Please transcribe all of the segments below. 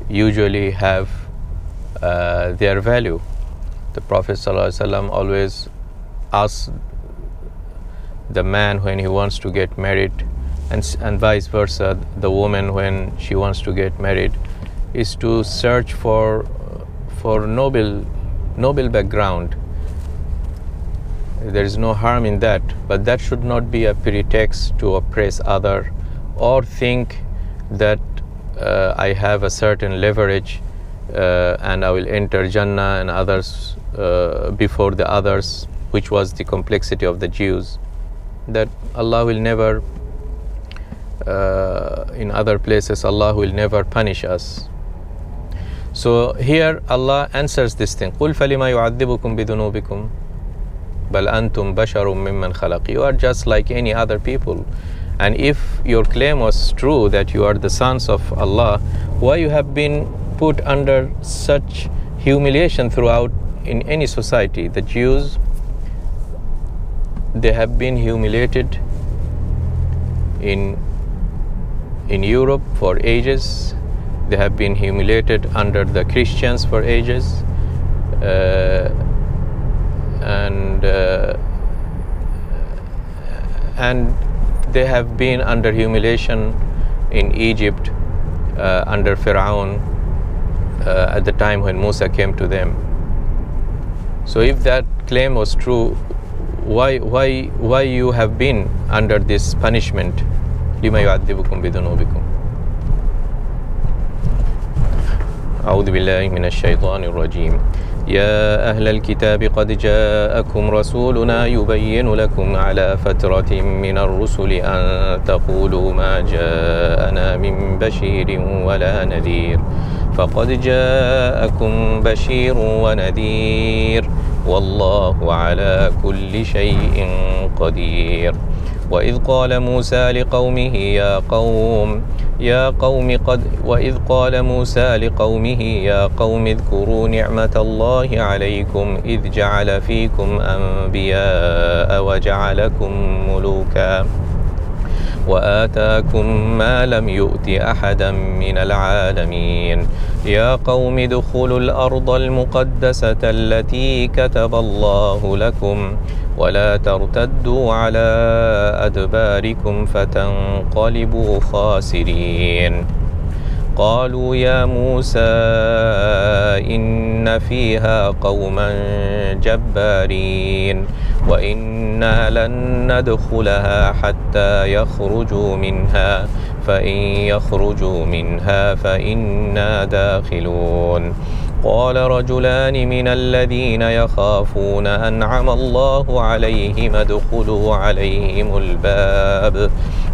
usually have their value. The Prophet ﷺ always asks the man when he wants to get married, and vice versa, the woman when she wants to get married, is to search for noble background. There is no harm in that, but that should not be a pretext to oppress other, or think that I have a certain leverage and I will enter Jannah and others before the others, which was the complexity of the Jews. That Allah will never, in other places, Allah will never punish us. So here Allah answers this thing. قُلْ فَلِمَا يُعَذِّبُكُمْ بِذُنُوبِكُمْ بَلْ أَنْتُمْ بَشَرٌ مِّمَّنْ خَلَقَ. You are just like any other people. And if your claim was true that you are the sons of Allah, why you have been put under such humiliation throughout in any society? The Jews, they have been humiliated in Europe for ages. They have been humiliated under the Christians for ages, and they have been under humiliation in Egypt under Pharaoh at the time when Musa came to them. So if that claim was true, why you have been under this punishment? لِمَا يُعَذِّبُكُمْ بِذُنُوبِكُمْ. أعوذ بالله من الشيطان الرجيم. يا أهل الكتاب قد جاءكم رسولنا يبين لكم على فترة من الرسل أن تقولوا ما جاءنا من بشير ولا نذير فقد جاءكم بشير ونذير والله على كل شيء قدير. وإذ قال موسى لقومه يا قوم اذكروا نعمة الله عليكم إذ جعل فيكم أنبياء وجعلكم ملوكا وآتاكم ما لم يؤت أحدا من العالمين. يا قوم ادخلوا الأرض المقدسة التي كتب الله لكم ولا ترتدوا على أدباركم فتنقلبوا خاسرين. قالوا يا موسى إن فيها قوما جبارين وإنا لن ندخلها حتى يخرجوا منها فإن يخرجوا منها فإنا داخلون. قال رجلان من الذين يخافون أنعم الله عليهم ادخلوا عليهم الباب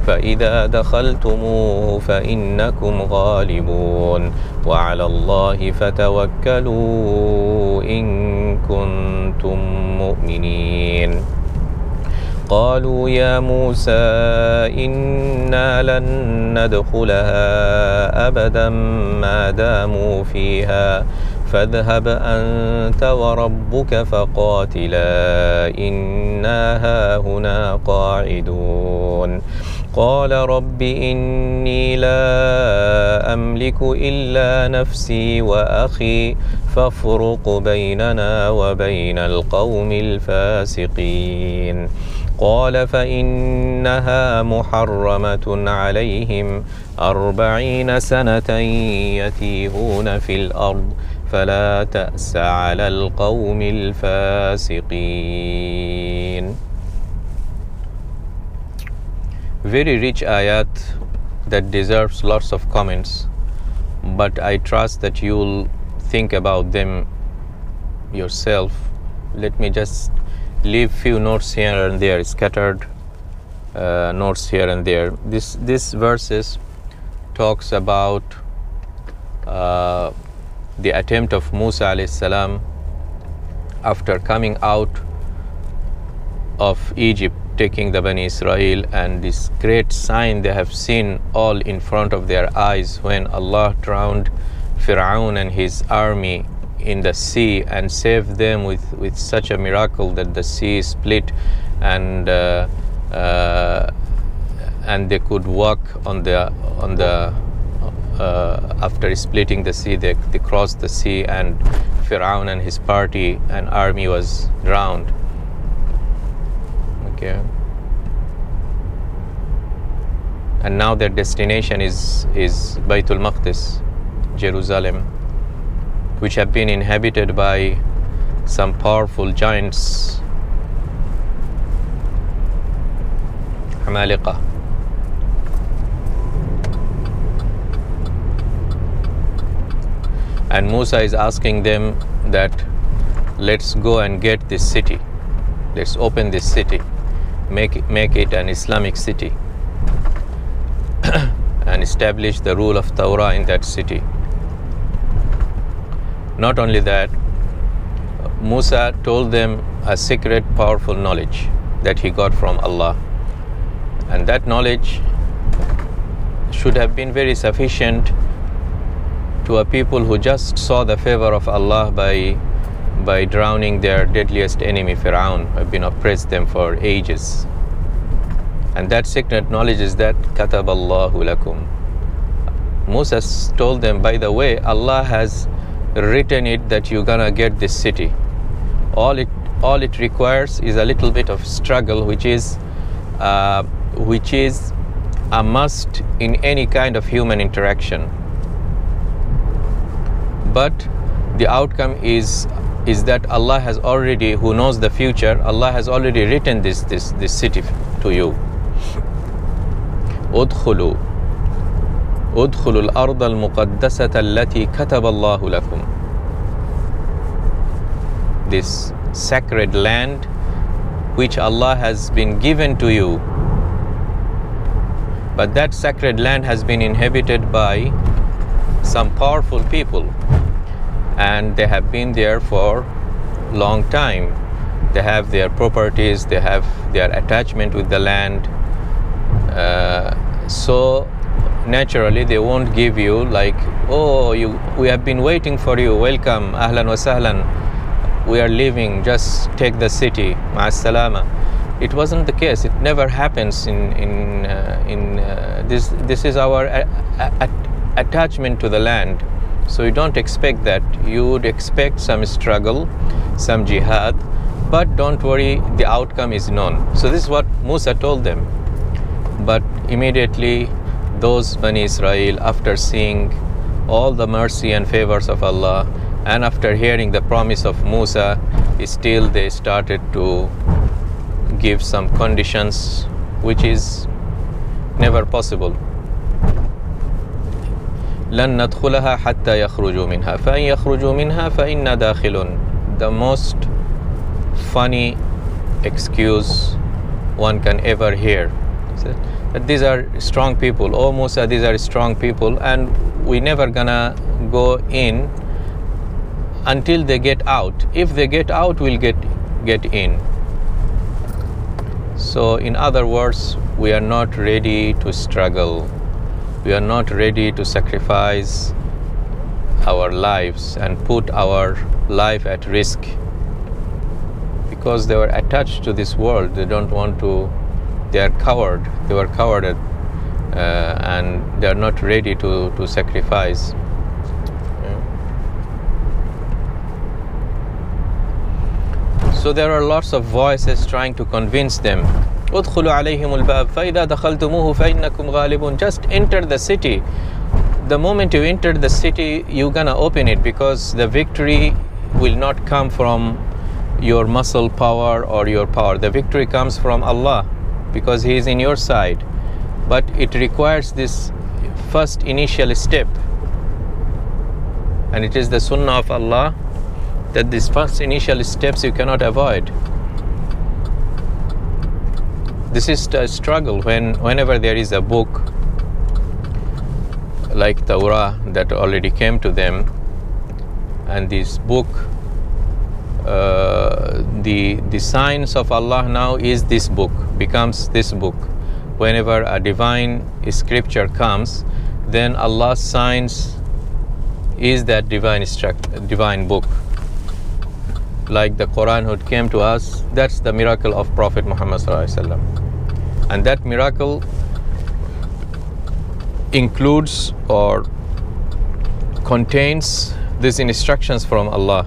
فإذا دخلتموه فإنكم غالبون وعلى الله فتوكلوا إن كنتم مؤمنين. قالوا يا موسى إنا لن ندخلها أبدا ما داموا فيها فاذهب أنت وربك فقاتلا إنا هاهنا قاعدون. قال رب إني لا أملك إلا نفسي وأخي فافرق بيننا وبين القوم الفاسقين. قال فإنها محرمة عليهم 40 سنة يتيهون في الأرض فلا تأس على القوم الفاسقين. Very rich ayat that deserves lots of comments, but I trust that you'll think about them yourself. Let me just leave few notes here and there, scattered notes here and there. This verses talks about the attempt of Musa alayhi salam after coming out of Egypt, taking the Bani Israel, and this great sign they have seen all in front of their eyes when Allah drowned Pharaoh and his army in the sea and saved them with such a miracle that the sea split and they could walk on the after splitting the sea, they crossed the sea, and Fir'aun and his party and army was drowned. Okay. And now their destination is Baytul Maqdis, Jerusalem, which have been inhabited by some powerful giants, Amaliqa. And Musa is asking them that let's go and get this city. Let's open this city, make it an Islamic city, and establish the rule of Torah in that city. Not only that, Musa told them a secret, powerful knowledge that he got from Allah. And that knowledge should have been very sufficient to a people who just saw the favor of Allah by drowning their deadliest enemy, Fir'aun, who have been oppressed them for ages. And that secret knowledge is that كَتَبَ اللَّهُ لَكُمْ. Musa told them, by the way, Allah has written it that you're gonna get this city. All it requires is a little bit of struggle, which is a must in any kind of human interaction. But the outcome is that Allah has already, who knows the future, Allah has already written this city to you. ادخلوا الأرض المقدسة التي كتب الله لكم. This sacred land which Allah has been given to you. But that sacred land has been inhabited by some powerful people, and they have been there for long time. They have their properties, they have their attachment with the land, so naturally they won't give you like, oh, we have been waiting for you, welcome, ahlan wa sahlan, we are leaving, just take the city, ma'as salama. It wasn't the case. It never happens this is our attachment to the land. So you don't expect that. You would expect some struggle, some jihad, but don't worry, the outcome is known. So this is what Musa told them. But immediately those Bani Israel, after seeing all the mercy and favors of Allah, and after hearing the promise of Musa, still they started to give some conditions, which is never possible. لن ندخلها حتى يخرجوا منها فإن يخرجوا منها فإنا داخلون. The most funny excuse one can ever hear. That these are strong people. Oh Musa, these are strong people, and we never gonna go in until they get out. If they get out, we'll get in. So in other words, we are not ready to struggle. We are not ready to sacrifice our lives and put our life at risk, because they were attached to this world. They don't want to, they are coward. They were cowarded, and they are not ready to sacrifice. So there are lots of voices trying to convince them. ادخلوا عليهم الباب فإذا دخلتموه فإنكم غالبون. Just enter the city. The moment you enter the city, you're gonna open it, because the victory will not come from your muscle power or your power. The victory comes from Allah, because He is in your side. But it requires this first initial step, and it is the sunnah of Allah that these first initial steps you cannot avoid. This is a struggle. Whenever there is a book like Torah that already came to them, and this book, the signs of Allah now is this book, becomes this book. Whenever a divine scripture comes, then Allah's signs is that divine book. Like the Quran who came to us, that's the miracle of Prophet Muhammad ﷺ. And that miracle includes or contains these instructions from Allah.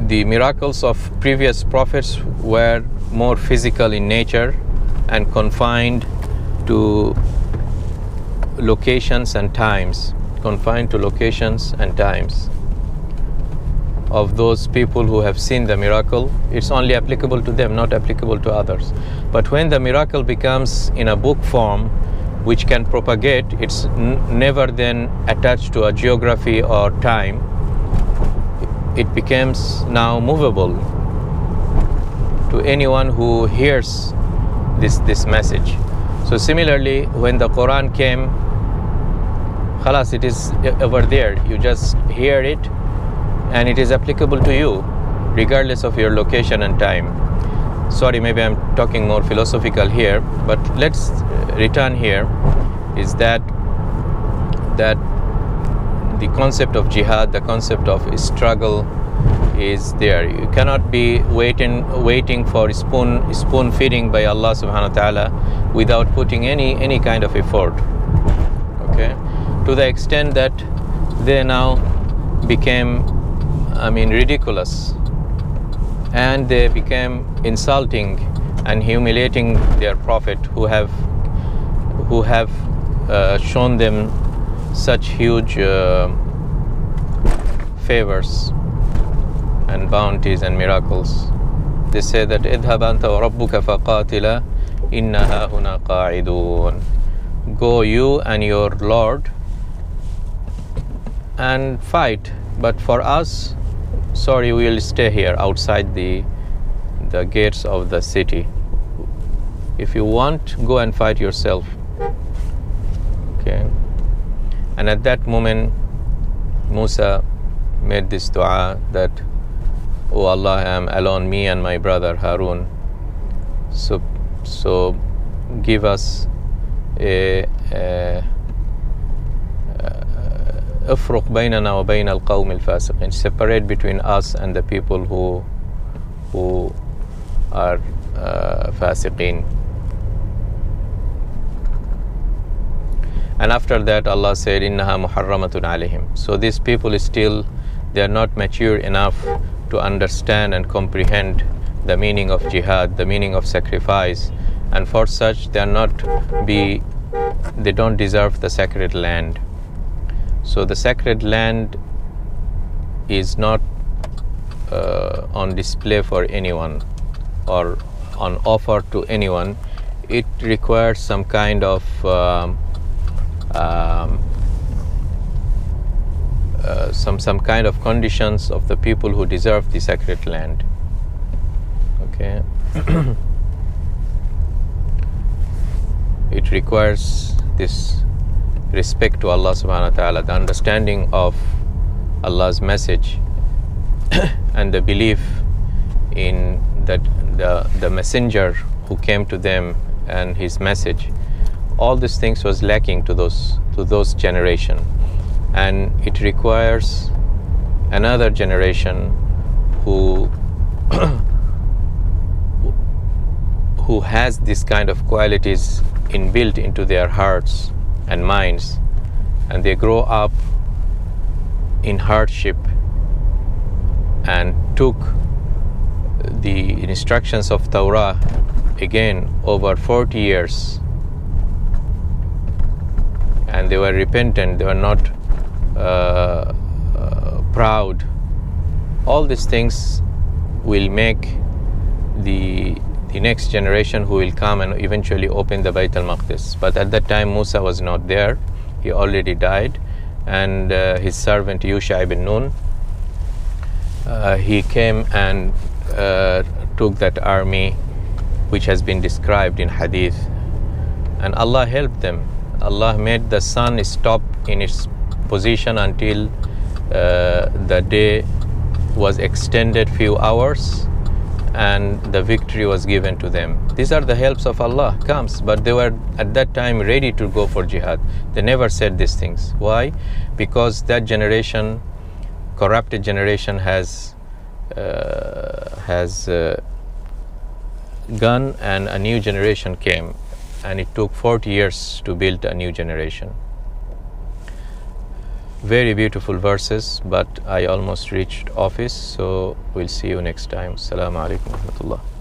The miracles of previous prophets were more physical in nature and confined to locations and times. Of those people who have seen the miracle, it's only applicable to them, not applicable to others. But when the miracle becomes in a book form, which can propagate, it's never then attached to a geography or time. It becomes now movable to anyone who hears this message. So similarly, when the Quran came, khalas, it is over there. You just hear it, and it is applicable to you, regardless of your location and time. Sorry, maybe I'm talking more philosophical here, but let's return here. Is that the concept of jihad, the concept of struggle is there. You cannot be waiting for spoon feeding by Allah subhanahu wa ta'ala without putting any kind of effort. Okay, to the extent that they now became, ridiculous, and they became insulting and humiliating their prophet who have shown them such huge favors and bounties and miracles. They say that idhab anta wa rabbuka faqatila inna hahuna qa'idun. Go you and your Lord and fight, but for us, sorry, we will stay here outside the gates of the city. If you want, go and fight yourself. Okay. And at that moment, Musa made this dua that, "Oh Allah, I am alone, me and my brother Harun. So give us افرق بيننا وبين القوم الفاسقين." Separate between us and the people who are fasiqeen. And after that, Allah said, "Innaha muharramatun alayhim." So these people they are not mature enough to understand and comprehend the meaning of jihad, the meaning of sacrifice, and for such they don't deserve the sacred land. So the sacred land is not on display for anyone or on offer to anyone. It requires some kind of some kind of conditions of the people who deserve the sacred land. Okay. It requires this respect to Allah subhanahu wa ta'ala, the understanding of Allah's message and the belief in that the messenger who came to them and his message. All these things was lacking to those generation, and it requires another generation who has this kind of qualities inbuilt into their hearts and minds, and they grow up in hardship and took the instructions of Torah again over 40 years, and they were repentant, they were not proud. All these things will make the next generation who will come and eventually open the Bayt al-Maqdis. But at that time Musa was not there, he already died, and his servant Yusha ibn Nun, he came and took that army which has been described in hadith, and Allah helped them. Allah made the sun stop in its position until the day was extended few hours and the victory was given to them. These are the helps of Allah comes, but they were at that time ready to go for jihad. They never said these things. Why? Because that generation, corrupted generation, has gone and a new generation came, and it took 40 years to build a new generation. Very beautiful verses, but I almost reached office, so we'll see you next time. Assalamu alaikum wa rahmatullah.